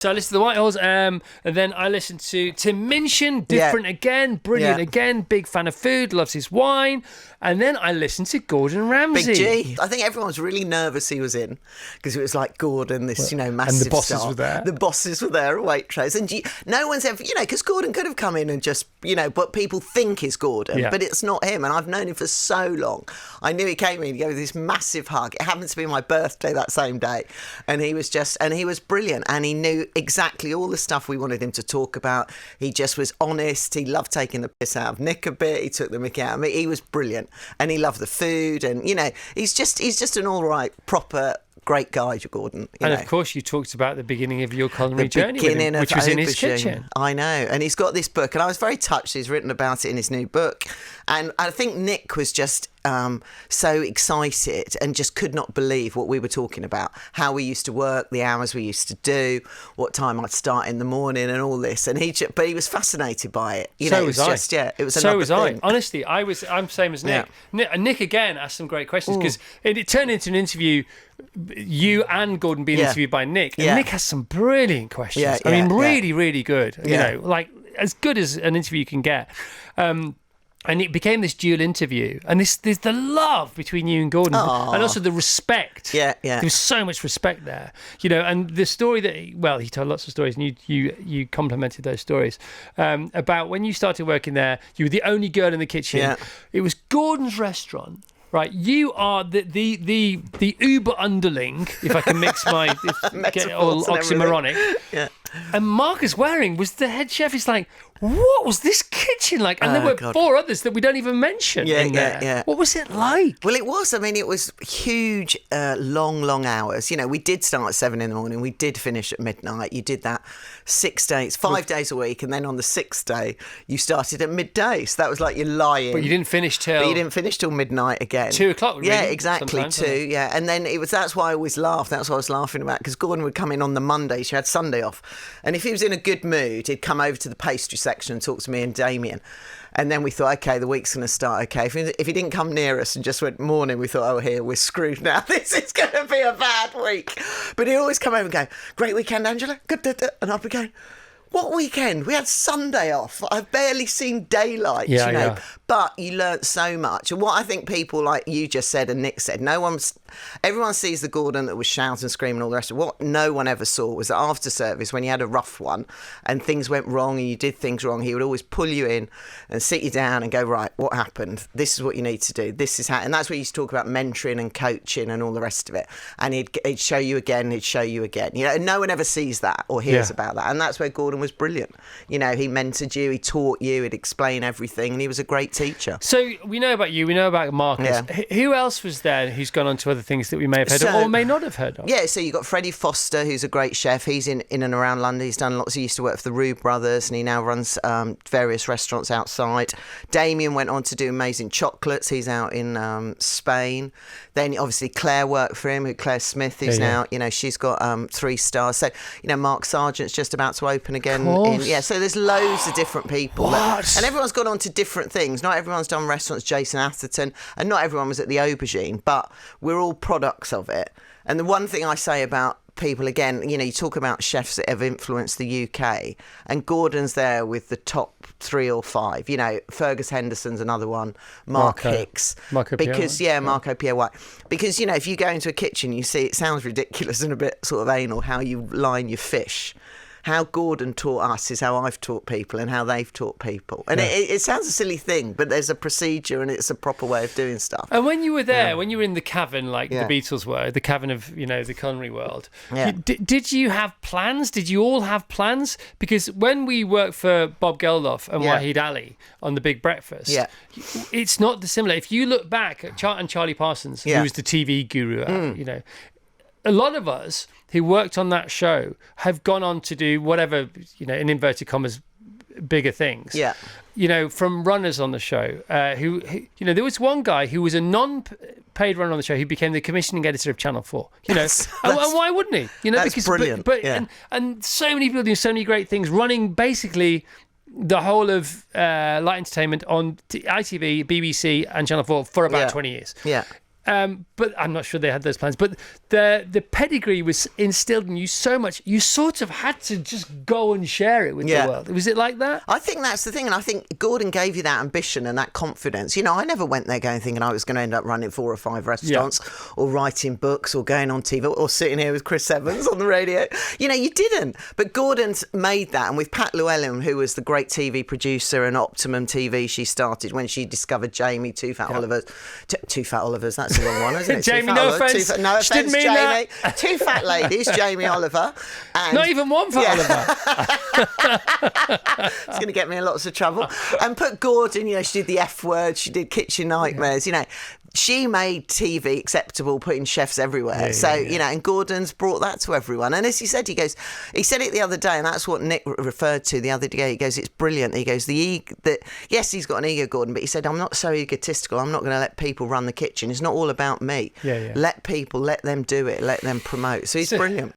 So I listened to the Whitehorse, and then I listened to Tim Minchin, different again, brilliant again, big fan of food, loves his wine. And then I listened to Gordon Ramsay. Big G. I think everyone was really nervous he was in because it was like Gordon, this, massive and the bosses star. were there. The bosses were there, Waitrose. And no one's ever, because Gordon could have come in and just, but people think it's Gordon, but it's not him. And I've known him for so long. I knew he came in, he gave me this massive hug. It happened to be my birthday that same day. And he was brilliant. And he knew exactly all the stuff we wanted him to talk about. He just was honest. He loved taking the piss out of Nick a bit. He took the mick out of me. He was brilliant. And he loved the food. And, he's just an all right, proper, great guy, Gordon. And of course, you talked about the beginning of your culinary journey with him, which was in his kitchen. I know. And he's got this book, and I was very touched. He's written about it in his new book. And I think Nick was just so excited and just could not believe what we were talking about, how we used to work, the hours we used to do, what time I'd start in the morning and all this. And but he was fascinated by it. So was I. It was so was thing. I. Honestly, I'm same as Nick. Yeah. Nick again asked some great questions because it turned into an interview. You and Gordon being interviewed by Nick, and Nick has some brilliant questions. Really, really good. Like as good as an interview can get. And it became this dual interview, and there's the love between you and Gordon, and also the respect. Yeah. There was so much respect there, and the story that he told lots of stories, and you complimented those stories about when you started working there. You were the only girl in the kitchen. Yeah. It was Gordon's restaurant. Right, you are the Uber underling, if I can mix my get all oxymoronic. Yeah. And Marcus Waring was the head chef. He's like, what was this kitchen like? And there were 4 others that we don't even mention in there. Yeah. What was it like? Well, it was. I mean, it was huge, long hours. We did start at 7 a.m. We did finish at midnight. You did that 5 days a week. And then on the 6th day, you started at midday. So that was like you're lying. But you didn't finish till midnight again. 2 o'clock, really? Yeah, exactly, 2, yeah. And then that's why I always laughed. That's what I was laughing about, because Gordon would come in on the Monday. She had Sunday off. And if he was in a good mood, he'd come over to the pastry section and talk to me and Damien. And then we thought, OK, the week's going to start OK. If he didn't come near us and just went morning, we thought, here, we're screwed now. This is going to be a bad week. But he'd always come over and go, great weekend, Angela. Good. And I'd be going, what weekend? We had Sunday off. I've barely seen daylight, Yeah. But you learnt so much. And what I think people like you just said and Nick said, everyone sees the Gordon that was shouting and screaming and all the rest of it. What no one ever saw was that after service, when you had a rough one and things went wrong and you did things wrong, he would always pull you in and sit you down and go, right, what happened? This is what you need to do. This is how. And that's where he used to talk about mentoring and coaching and all the rest of it. And he'd show you again, and no one ever sees that or hears about that. And that's where Gordon was brilliant. He mentored you, he taught you, he'd explain everything, and he was a great teacher. So we know about you, we know about Marcus. Yeah. Who else was there who's gone on to other things that we may have heard of or may not have heard of? Yeah, so you got Freddie Foster, who's a great chef. He's in and around London. He's done lots. He used to work for the Roux brothers, and he now runs various restaurants outside. Damien went on to do amazing chocolates. He's out in Spain. Then obviously Claire worked for him, Claire Smith, who's now, she's got 3 stars. So, Mark Sargent's just about to open again. So there's loads of different people. And everyone's gone on to different things. Not everyone's done restaurants, Jason Atherton, and not everyone was at the Aubergine, but we're all products of it. And the one thing I say about people, again, you talk about chefs that have influenced the UK, and Gordon's there with the top 3 or 5. Fergus Henderson's another one, Mark Hicks. Marco Pierre White. Because, if you go into a kitchen, you see, it sounds ridiculous and a bit sort of anal, how you line your fish. How Gordon taught us is how I've taught people and how they've taught people. And it sounds a silly thing, but there's a procedure and it's a proper way of doing stuff. And when you were there, when you were in the cavern like the Beatles were, the cavern of, the culinary world, did you have plans? Did you all have plans? Because when we worked for Bob Geldof and Wahid Ali on The Big Breakfast, it's not dissimilar. If you look back at Charlie Parsons, who was the TV guru, a lot of us who worked on that show have gone on to do whatever, in inverted commas, bigger things. Yeah. From runners on the show, who there was one guy who was a non-paid runner on the show who became the commissioning editor of Channel 4. And why wouldn't he? That's because brilliant. And so many people doing so many great things, running basically the whole of light entertainment on ITV, BBC, and Channel 4 for about 20 years. Yeah. but I'm not sure they had those plans. But the pedigree was instilled in you so much, you sort of had to just go and share it with the world. Was it like that? I think that's the thing, and I think Gordon gave you that ambition and that confidence. You know, I never went there going thinking I was going to end up running 4 or 5 restaurants or writing books or going on TV or sitting here with Chris Evans on the radio. You know, you didn't. But Gordon's made that, and with Pat Llewellyn, who was the great TV producer and Optimum TV, she started when she discovered Jamie, Two Fat Olivers. Two Fat Olivers, that's the wrong one, isn't it? Jamie, no offence. No offence, didn't mean Jamie. That. 2 fat ladies, Jamie Oliver. And not even 1 fat Oliver. It's going to get me in lots of trouble. And put Gordon, you know, she did the F Word, she did Kitchen Nightmares, you know. She made TV acceptable, putting chefs everywhere. You know, and Gordon's brought that to everyone. And as he said, he said it the other day, and that's what Nick referred to the other day. He goes, it's brilliant. He goes, yes, he's got an ego, Gordon, but he said, I'm not so egotistical. I'm not going to let people run the kitchen. It's not all about me. Let people, let them do it, let them promote. So he's brilliant.